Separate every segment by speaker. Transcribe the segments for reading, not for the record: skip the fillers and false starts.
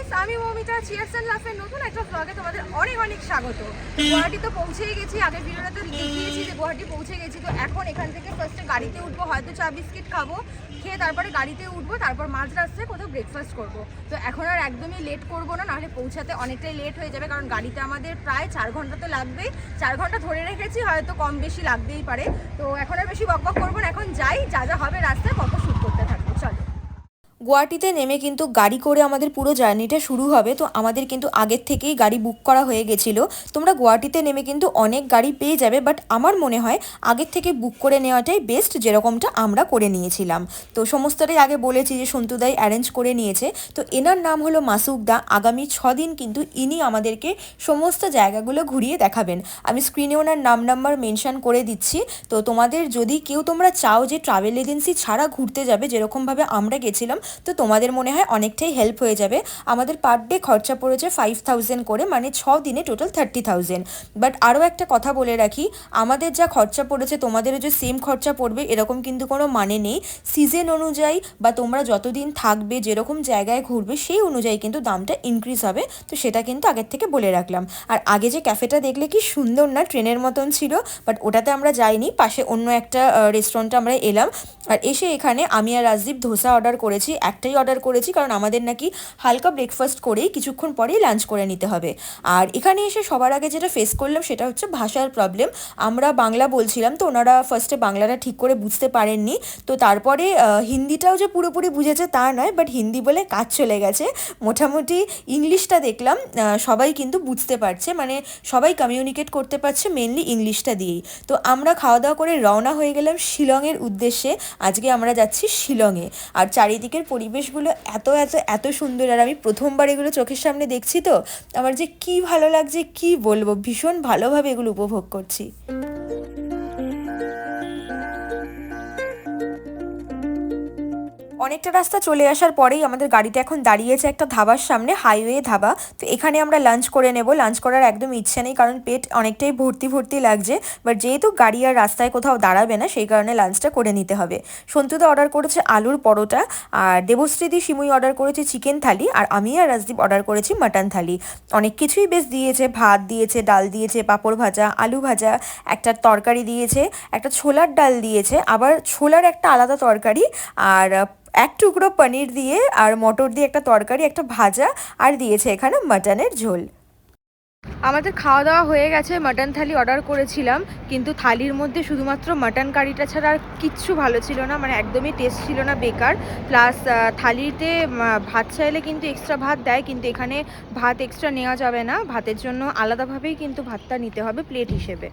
Speaker 1: Guys, আমি Moumita. Cheers and লাফের নতুন একটা ব্লগে তোমাদের অনেক অনেক স্বাগত। গুয়াহাটি তো পৌঁছেই গেছি, আগের ভিডিওতে দেখিয়েছি যে গুয়াহাটি পৌঁছে গেছি। তো এখন এখান থেকে ফার্স্টে গাড়িতে উঠবো, হয়তো চা বিস্কিট খাবো, খেয়ে তারপরে গাড়িতে উঠবো, তারপর মাঝ রাস্তায় কোথাও ব্রেকফাস্ট করবো। তো এখন আর একদমই লেট করবো না, নাহলে পৌঁছাতে অনেকটাই লেট হয়ে যাবে, কারণ গাড়িতে আমাদের প্রায় 4 ঘন্টা তো লাগবেই। 4 ঘন্টা ধরে রেখেছি, হয়তো কম বেশি লাগতেই পারে। তো এখন আর বেশি বকবক করবো না, এখন যাই, যা যা হবে রাস্তায় কত শ্যুট করতে থাকবো। চলো।
Speaker 2: গুয়াহাটিতে নেমে কিন্তু গাড়ি করে আমাদের পুরো জার্নিটা শুরু হবে। তো আমাদের কিন্তু আগের থেকেই গাড়ি বুক করা হয়ে গেছিলো। তোমরা গুয়াহাটিতে নেমে কিন্তু অনেক গাড়ি পেয়ে যাবে, বাট আমার মনে হয় আগের থেকে বুক করে নেওয়াটাই বেস্ট, যেরকমটা আমরা করে নিয়েছিলাম। তো সমস্তটাই আগে বলেছি যে সন্তুদাই অ্যারেঞ্জ করে নিয়েছে। তো এনার নাম হলো মাসুকদা। আগামী 6 দিন কিন্তু ইনি আমাদেরকে সমস্ত জায়গাগুলো ঘুরিয়ে দেখাবেন। আমি স্ক্রিনে ওনার নাম্বার মেনশন করে দিচ্ছি। তো তোমাদের যদি তোমরা চাও যে ট্রাভেল এজেন্সি ছাড়া ঘুরতে যাবে, যেরকমভাবে আমরা গেছিলাম, তো তোমাদের মনে হয় অনেকটাই হেল্প হয়ে যাবে। আমাদের পার ডে খরচা পড়েছে 5000 করে, মানে 6 দিনে টোটাল 30,000। বাট আরও একটা কথা বলে রাখি, আমাদের যা খরচা পড়েছে তোমাদেরও যে সেম খরচা পড়বে এরকম কিন্তু কোনো মানে নেই। সিজন অনুযায়ী বা তোমরা যতদিন থাকবে, যেরকম জায়গায় ঘুরবে, সেই অনুযায়ী কিন্তু দামটা ইনক্রিজ হবে। তো সেটা কিন্তু আগের থেকে বলে রাখলাম। আর আগে যে ক্যাফেটা দেখলে কি সুন্দর না, ট্রেনের মতন ছিল, বাট ওটাতে আমরা যাইনি, পাশে অন্য একটা রেস্টুরেন্টে আমরা এলাম। আর এসে এখানে আমি আর রাজদীপ ধোসা অর্ডার করেছি। একটাই অর্ডার করেছি, কারণ আমাদের নাকি হালকা ব্রেকফাস্ট করেই কিছুক্ষণ পরেই লাঞ্চ করে নিতে হবে। আর এখানে এসে সবার আগে যেটা ফেস করলাম সেটা হচ্ছে ভাষার প্রবলেম। আমরা বাংলা বলছিলাম, তো ওনারা ফার্স্টে বাংলাটা ঠিক করে বুঝতে পারেননি। তো তারপরে হিন্দিটাও যে পুরোপুরি বুঝেছে তা নয়, বাট হিন্দি বলে কাজ চলে গেছে। মোটামুটি ইংলিশটা দেখলাম সবাই কিন্তু বুঝতে পারছে, মানে সবাই কমিউনিকেট করতে পারছে মেনলি ইংলিশটা দিয়েই। তো আমরা খাওয়া দাওয়া করে রওনা হয়ে গেলাম শিলংয়ের উদ্দেশ্যে। আজকে আমরা যাচ্ছি শিলংয়ে। আর চারিদিকের পরিবেশগুলো এত এত এত সুন্দর, আর আমি প্রথমবার এগুলো চোখের সামনে দেখছি, তো আমার যে কি ভালো লাগছে কি বলবো, ভীষণ ভালোভাবে এগুলো উপভোগ করছি। অনেকটা রাস্তা চলে আসার পরেই আমাদের গাড়িটা এখন দাঁড়িয়েছে একটা ধাবার সামনে, হাইওয়ে ধাবা। তো এখানে আমরা লাঞ্চ করে নেব। লাঞ্চ করার একদম ইচ্ছে নেই, কারণ পেট অনেকটাই ভর্তি ভর্তি লাগছে, বাট যেহেতু গাড়ি আর রাস্তায় কোথাও দাঁড়াবে না, সেই কারণে লাঞ্চটা করে নিতে হবে। সন্তুদা অর্ডার করেছে আলুর পরোটা, আর দেবশ্রীদি সিমুই অর্ডার করেছে চিকেন থালি, আর আমি আর রাজদীপ অর্ডার করেছি মাটন থালি। অনেক কিছুই বেশ দিয়েছে, ভাত দিয়েছে, ডাল দিয়েছে, পাঁপড় ভাজা, আলু ভাজা, একটা তরকারি দিয়েছে, একটা ছোলার ডাল দিয়েছে, আবার ছোলার একটা আলাদা তরকারি, আর এক টুকরো পনির দিয়ে আর মটর দিয়ে একটা তরকারি, একটা ভাজা, আর দিয়েছে এখানে মাটনের ঝোল।
Speaker 1: আমাদের খাওয়া দাওয়া হয়ে গেছে। মাটন থালি অর্ডার করেছিলাম, কিন্তু থালির মধ্যে শুধুমাত্র মাটন কারিটা ছাড়া আর কিচ্ছু ভালো ছিল না, মানে একদমই টেস্ট ছিল না, বেকার। প্লাস থালিতে ভাত চাইলে কিন্তু এক্সট্রা ভাত দেয়, কিন্তু এখানে ভাত এক্সট্রা নেওয়া যাবে না, ভাতের জন্য আলাদাভাবেই কিন্তু ভাতটা নিতে হবে প্লেট হিসেবে।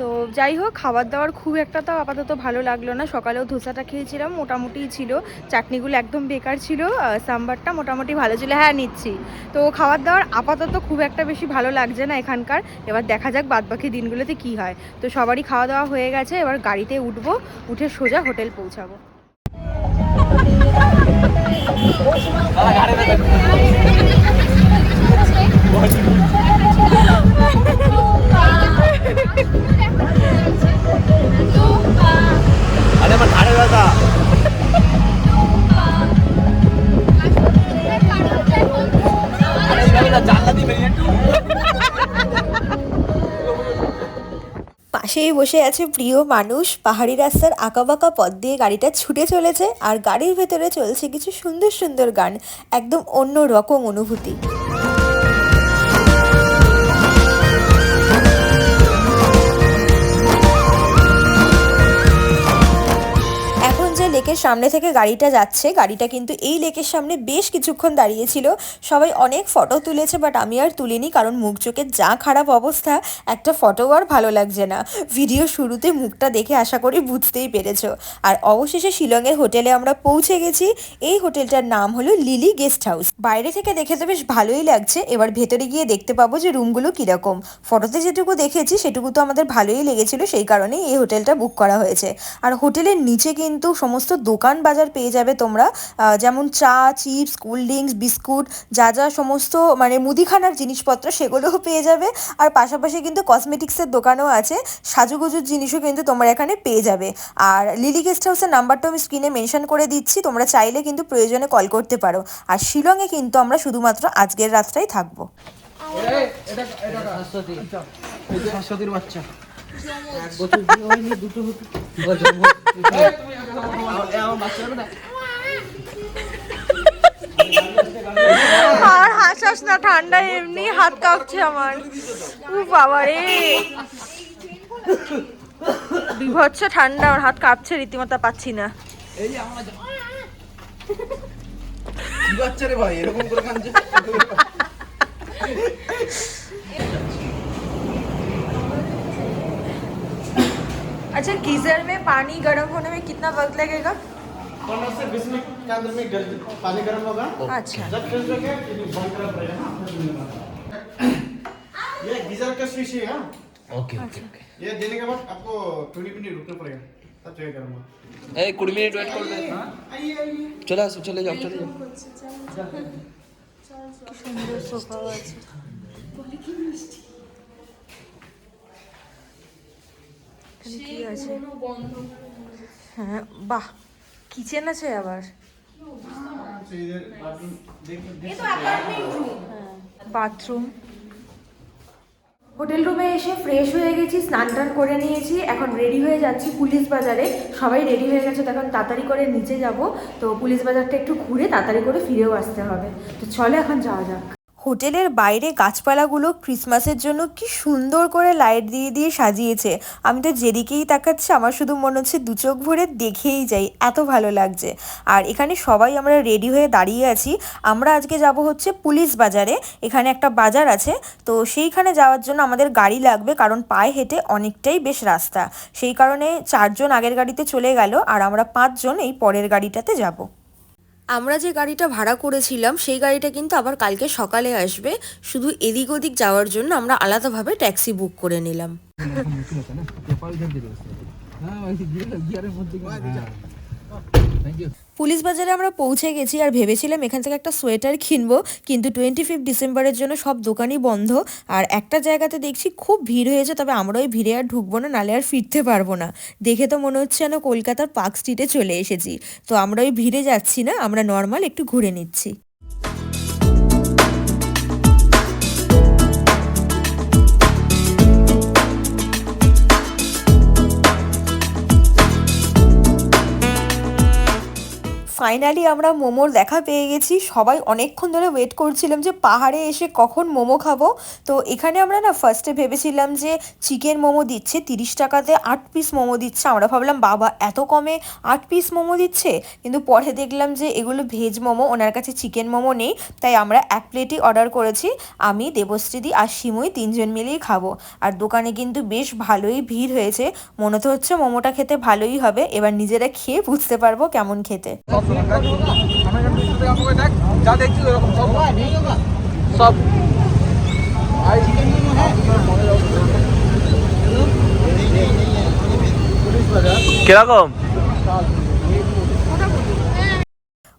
Speaker 1: তো যাই হোক, খাবার দাবার খুব একটা তো আপাতত ভালো লাগলো না। সকালেও ধোসাটা খেয়েছিলাম, মোটামুটিই ছিল। চাটনিগুলো একদম বেকার ছিল, সাম্বারটা মোটামুটি ভালো ছিল। হ্যাঁ, নিচ্ছি। তো খাবার দাবার আপাতত খুব একটা বেশি ভালো লাগছে না এখানকার। এবার দেখা যাক বাদবাকি দিনগুলোতে কি হয়। তো সবারই খাওয়া দাওয়া হয়ে গেছে, এবার গাড়িতে উঠবো, উঠে সোজা হোটেল পৌঁছাবো।
Speaker 2: পাশেই বসে আছে প্রিয় মানুষ। পাহাড়ি রাস্তার আঁকাবাঁকা পথ দিয়ে গাড়িটা ছুটে চলেছে, আর গাড়ির ভেতরে চলছে কিছু সুন্দর সুন্দর গান। একদম অন্য রকম অনুভূতি। এখন যে লেকের সামনে থেকে গাড়িটা যাচ্ছে, গাড়িটা কিন্তু এই লেকের সামনে বেশ কিছুক্ষণ দাঁড়িয়েছিল। সবাই অনেক ফটো তুলেছে, বাট আমি আর তুলিনি, কারণ মুখ চোখের যা খারাপ অবস্থা, একটা ফটো আর ভালো লাগছে না। ভিডিও শুরুতে মুখটা দেখে আশা করি বুঝতেই পেরেছো। আর অবশেষে শিলংয়ের হোটেলে আমরা পৌঁছে গেছি। এই হোটেলটার নাম হলো লিলি গেস্ট হাউস। বাইরে থেকে দেখে তো বেশ ভালোই লাগছে, এবার ভেতরে গিয়ে দেখতে পাবো যে রুমগুলো কীরকম। ফটোতে যেটুকু দেখেছি সেটুকু তো আমাদের ভালোই লেগেছিল, সেই কারণেই এই হোটেলটা বুক করা হয়েছে। আর হোটেলের নিচে কিন্তু সমস্ত দোকান বাজার পেয়ে যাবে তোমরা, যেমন চা, চিপস, কোল্ড ড্রিঙ্কস, বিস্কুট, যা যা সমস্ত মানে মুদিখানার জিনিসপত্র সেগুলোও পেয়ে যাবে। আর পাশাপাশি কিন্তু কসমেটিক্সের দোকানও আছে, সাজুগুজুর জিনিসও কিন্তু তোমরা এখানে পেয়ে যাবে। আর লিলি গেস্ট হাউসের নাম্বারটা আমি স্ক্রিনে মেনশন করে দিচ্ছি, তোমরা চাইলে কিন্তু প্রয়োজনে কল করতে পারো। আর শিলংয়ে কিন্তু আমরা শুধুমাত্র আজকের রাতটাই থাকবো।
Speaker 1: আর হাসাস না, ঠান্ডা এমনি হাত কাঁপছে আমার। ও বাবা রে, বিভৎস ঠান্ডা, আমার হাত কাঁপছে রীতিমতো, পাচ্ছি না। अच्छा, गीजर में पानी गर्म होने में कितना वक्त लगेगा?
Speaker 3: 15 से 20 मिनट के अंदर में पानी गर्म होगा।
Speaker 1: अच्छा,
Speaker 3: जब फ्रिज में गया बंद करना पड़ेगा ना। ये गीजर का स्विच है। हाँ,
Speaker 4: ओके ओके ओके
Speaker 3: ये देने के बाद आपको 20 मिनट रुकना पड़ेगा, तब जाके गर्म होगा।
Speaker 4: ए 20 मिनट वेट कर दे।
Speaker 3: आइए आइए।
Speaker 4: চলে আসো, চলে যাও, চলে যাও।
Speaker 1: সুন্দর সোফা আছে। এখানে কি আছে? হ্যাঁ, বাহ, কিচেন আছে আবার,
Speaker 3: तो इधर बाथरूम देख
Speaker 1: বাথরুম। হোটেল রুমে এসে ফ্রেশ হয়ে গেছি, স্নান টান করে নিয়েছি, এখন রেডি হয়ে যাচ্ছি পুলিশ বাজারে। সবাই রেডি হয়ে গেছে, তখন তাড়াতাড়ি করে নিচে যাব। তো পুলিশ বাজারটা একটু ঘুরে তাড়াতাড়ি করে ফিরেও আসতে হবে। তো চলো এখন যাওয়া যাক।
Speaker 2: হোটেলের বাইরে গাছপালাগুলো ক্রিসমাসের জন্য কি সুন্দর করে লাইট দিয়ে দিয়ে সাজিয়েছে। আমি তো যেদিকেই তাকাচ্ছি আমার শুধু মনে হচ্ছে দু চোখ ভরে দেখেই যাই, এত ভালো লাগছে। আর এখানে সবাই আমরা রেডি হয়ে দাঁড়িয়ে আছি। আমরা আজকে যাব হচ্ছে পুলিশ বাজারে, এখানে একটা বাজার আছে, তো সেইখানে যাওয়ার জন্য আমাদের গাড়ি লাগবে, কারণ পায়ে হেঁটে অনেকটাই বেশ রাস্তা। সেই কারণে 4 জন আগের গাড়িতে চলে গেল, আর আমরা 5 জন এই পরের গাড়িটাতে যাব। আমরা যে গাড়িটা ভাড়া করেছিলাম সেই গাড়িটা কিন্তু আবার কালকে সকালে আসবে, শুধু এদিক ওদিক যাওয়ার জন্য আমরা আলাদাভাবে ট্যাক্সি বুক করে নিলাম। পুলিশ বাজারে আমরা পৌঁছে গেছি, আর ভেবেছিলাম এখান থেকে একটা সোয়েটার কিনবো, কিন্তু 25 ডিসেম্বরের জন্য সব দোকানই বন্ধ। আর একটা জায়গাতে দেখছি খুব ভিড় হয়েছে, তবে আমরা ওই ভিড়ে আর ঢুকবো না, নালে আর ফিরতে পারবো না। দেখে তো মনে হচ্ছে যেন কলকাতার পার্ক স্ট্রিটে চলে এসেছি। তো আমরা ওই ভিড়ে যাচ্ছি না, আমরা নর্মাল একটু ঘুরে নিচ্ছি। ফাইনালি আমরা মোমোর দেখা পেয়ে গেছি। সবাই অনেকক্ষণ ধরে ওয়েট করছিলাম যে পাহাড়ে এসে কখন মোমো খাবো। তো এখানে আমরা না ফার্স্টে ভেবেছিলাম যে চিকেন মোমো দিচ্ছে 30 টাকাতে 8 পিস মোমো দিচ্ছে। আমরা ভাবলাম বাবা এত কমে 8 পিস মোমো দিচ্ছে, কিন্তু পরে দেখলাম যে এগুলো ভেজ মোমো, ওনার কাছে চিকেন মোমো নেই, তাই আমরা 1 প্লেটই অর্ডার করেছি। আমি, দেবশ্রীদি আর শিমুই 3 জন মিলেই খাবো। আর দোকানে কিন্তু বেশ ভালোই ভিড় হয়েছে, মনে তো হচ্ছে মোমোটা খেতে ভালোই হবে। এবার নিজেরা খেয়ে বুঝতে পারবো কেমন খেতে।
Speaker 4: যা দেখছি ওরকম সব কিরকম।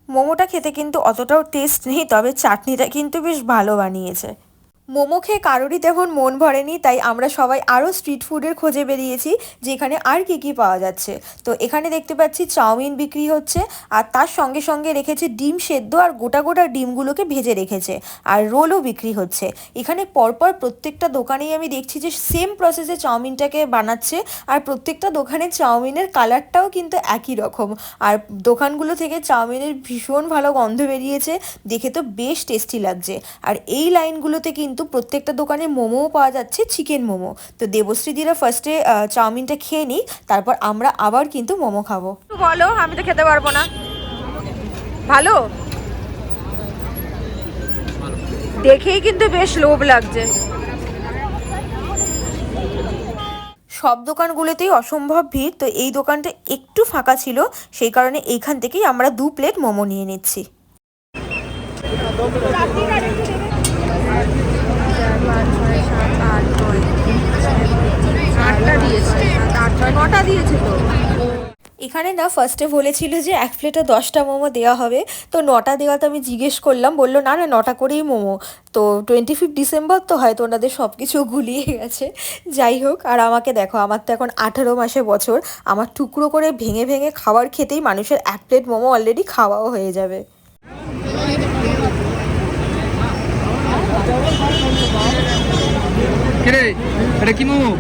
Speaker 2: মোমোটা খেতে কিন্তু অতটাও টেস্ট নেই, তবে চাটনিটা কিন্তু বেশ ভালো বানিয়েছে। মোমো খেয়ে কারোরই তেমন মন ভরেনি, তাই আমরা সবাই আরও স্ট্রিট ফুডের খোঁজে বেরিয়েছি যে এখানে আর কী কী পাওয়া যাচ্ছে। তো এখানে দেখতে পাচ্ছি চাউমিন বিক্রি হচ্ছে, আর তার সঙ্গে সঙ্গে রেখেছে ডিম সেদ্ধ, আর গোটা গোটা ডিমগুলোকে ভেজে রেখেছে, আর রোলও বিক্রি হচ্ছে। এখানে পরপর প্রত্যেকটা দোকানেই আমি দেখছি যে সেম প্রসেসে চাউমিনটাকে বানাচ্ছে, আর প্রত্যেকটা দোকানের চাউমিনের কালারটাও কিন্তু একই রকম। আর দোকানগুলো থেকে চাউমিনের ভীষণ ভালো গন্ধ বেরিয়েছে, দেখে তো বেশ টেস্টি লাগছে। আর এই লাইনগুলোতে কিন্তু প্রত্যেকটা দোকানে মোমোও পাওয়া যাচ্ছে, চিকেন মোমো। তো দেবশ্রীদিরা ফার্স্টে চাউমিনটা খেয়ে নিই, তারপর আমরা আবার কিন্তু মোমো খাবো।
Speaker 1: বলো, আমি তো খেতে পারবো না। ভালো, দেখেই কিন্তু বেশ লোভ লাগছে।
Speaker 2: সব দোকানগুলোতেই অসম্ভব ভিড়, তো এই দোকানটা একটু ফাঁকা ছিল, সেই কারণে এইখান থেকেই আমরা 2 প্লেট মোমো নিয়ে নিচ্ছি।
Speaker 1: আটটা দিয়েছে, 9টা দিয়েছে তো।
Speaker 2: এখানে না ফার্স্টে বলেছিল যে 1 প্লেটে 10টা মোমো দেওয়া হবে, তো 9টা দেওয়াতে আমি জিজ্ঞেস করলাম, বললো না না 9টা করেই মোমো। তো 25 ডিসেম্বর তো হয়তো ওনাদের সব কিছু গুলিয়ে গেছে। যাই হোক, আর আমাকে দেখো, আমার তো এখন 18 মাসে বছর, আমার টুকরো করে ভেঙে ভেঙে খাবার খেতেই মানুষের 1 প্লেট মোমো অলরেডি খাওয়াও হয়ে যাবে।
Speaker 4: কিরে এটা কি মোমো?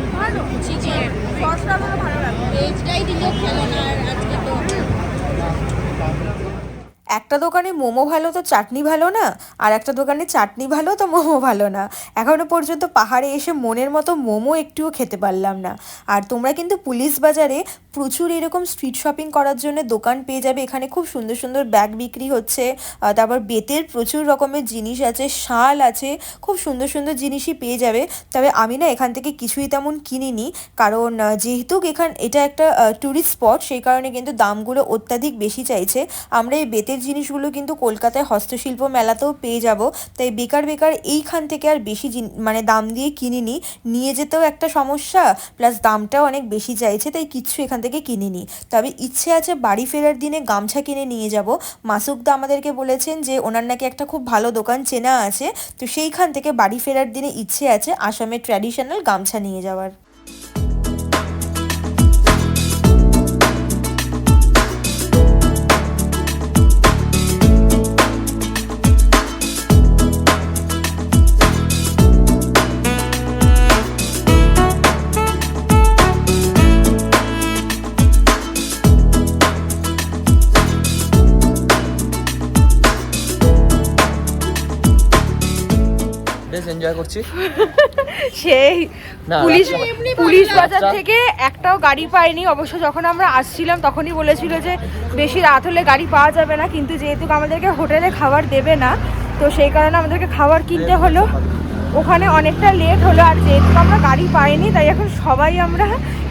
Speaker 2: একটা দোকানে মোমো ভালো তো চাটনি ভালো না, আর একটা দোকানে চাটনি ভালো তো মোমো ভালো না। এখনও পর্যন্ত পাহাড়ে এসে মনের মতো মোমো একটুও খেতে পারলাম না। আর তোমরা কিন্তু পুলিশ বাজারে প্রচুর এরকম স্ট্রিট শপিং করার জন্য দোকান পেয়ে যাবে। এখানে খুব সুন্দর সুন্দর ব্যাগ বিক্রি হচ্ছে, তারপর বেতের প্রচুর রকমের জিনিস আছে, শাল আছে, খুব সুন্দর সুন্দর জিনিসই পেয়ে যাবে। তবে আমি না এখান থেকে কিছুই তেমন কিনিনি, কারণ যেহেতু এটা একটা ট্যুরিস্ট স্পট, সেই কারণে কিন্তু দামগুলো অত্যাধিক বেশি চাইছে। আমরা এই বেতের জিনিসগুলো কিন্তু কলকাতায় হস্তশিল্প মেলাতেও পেয়ে যাব, তাই বেকার এইখান থেকে আর বেশি মানে দাম দিয়ে কিনিনি। নিয়ে যেতেও একটা সমস্যা, প্লাস দামটাও অনেক বেশি চাইছে, তাই কিচ্ছু এখান থেকে কিনিনি। তবে ইচ্ছে আছে বাড়ি ফেরার দিনে গামছা কিনে নিয়ে যাব। মাসুকদা আমাদেরকে বলেছেন যে ওনার নাকি একটা খুব ভালো দোকান চেনা আছে, তো সেইখান থেকে বাড়ি ফেরার দিনে ইচ্ছে আছে আসামের ট্র্যাডিশনাল গামছা নিয়ে যাওয়ার।
Speaker 4: বেশ এনজয় করছি।
Speaker 1: সেই
Speaker 4: না,
Speaker 1: পুলিশ বাজার থেকে একটাও গাড়ি পাইনি। অবশ্য যখন আমরা আসছিলাম তখনই বলেছিল যে বেশি রাত হলে গাড়ি পাওয়া যাবে না, কিন্তু যেহেতু আমাদেরকে হোটেলে খাবার দেবে না, তো সেই কারণে আমাদেরকে খাবার কিনতে হলো। ওখানে অনেকটা লেট হলো, আর যেহেতু আমরা গাড়ি পাইনি তাই এখন সবাই আমরা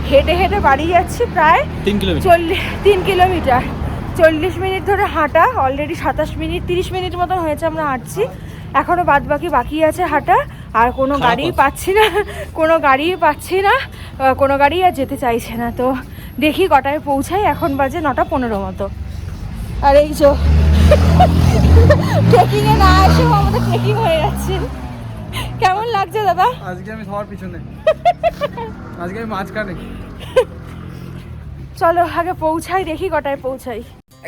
Speaker 1: হেঁটে হেঁটে বাড়ি যাচ্ছি। প্রায় 3 কিলোমিটার, 40 মিনিট ধরে হাঁটা, অলরেডি 27 মিনিট 30 মিনিট মতন হয়েছে আমরা হাঁটছি। এখনও বাকি আছে হাঁটা, আর কোনো গাড়িই পাচ্ছি না, কোনো গাড়ি আর যেতে চাইছে না। তো দেখি কটায় পৌঁছাই। এখন বাজে 9:15 মতো। আর এই যে ট্রেকিংয়ে না এসেও আমাদের ট্রেকিং হয়ে যাচ্ছে। কেমন লাগছে দাদা?
Speaker 3: আজকে আমি সবার পিছনে, আজকে আমি মাঝখানে।
Speaker 1: চলো আগে পৌঁছাই, দেখি কটায় পৌঁছাই।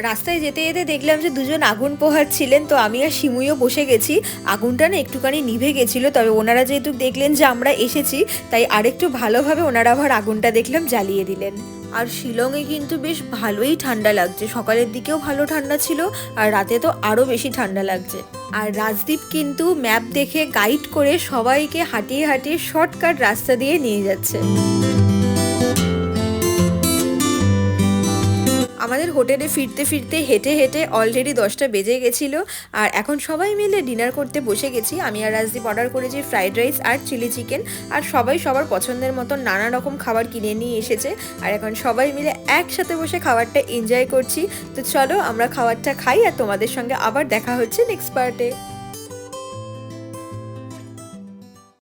Speaker 2: রাস্তায় যেতে যেতে দেখলাম যে দুজন আগুন পোহাচ্ছিলেন, তো আমি আর শিমুইও বসে গেছি। আগুনটা না একটুখানি নিভে গেছিলো, তবে ওনারা যেহেতু দেখলেন যে আমরা এসেছি, তাই আরেকটু ভালোভাবে ওনারা আবার আগুনটা দেখলাম জ্বালিয়ে দিলেন। আর শিলংয়ে কিন্তু বেশ ভালোই ঠান্ডা লাগছে, সকালের দিকেও ভালো ঠান্ডা ছিল, আর রাতে তো আরও বেশি ঠান্ডা লাগছে। আর রাজদীপ কিন্তু ম্যাপ দেখে গাইড করে সবাইকে হাঁটিয়ে হাঁটিয়ে শর্টকাট রাস্তা দিয়ে নিয়ে যাচ্ছে। আমাদের হোটেলে ফিরতে ফিরতে হেঁটে হেঁটে অলরেডি 10টা বেজে গেছিলো, আর এখন সবাই মিলে ডিনার করতে বসে গেছি। আমি আর রাজদীপ অর্ডার করেছি ফ্রাইড রাইস আর চিলি চিকেন, আর সবাই সবার পছন্দের মতো নানা রকম খাবার কিনে নিয়ে এসেছে, আর এখন সবাই মিলে একসাথে বসে খাবারটা এনজয় করছি। তো চলো আমরা খাবারটা খাই, আর তোমাদের সঙ্গে আবার দেখা হচ্ছে নেক্সট পার্টে।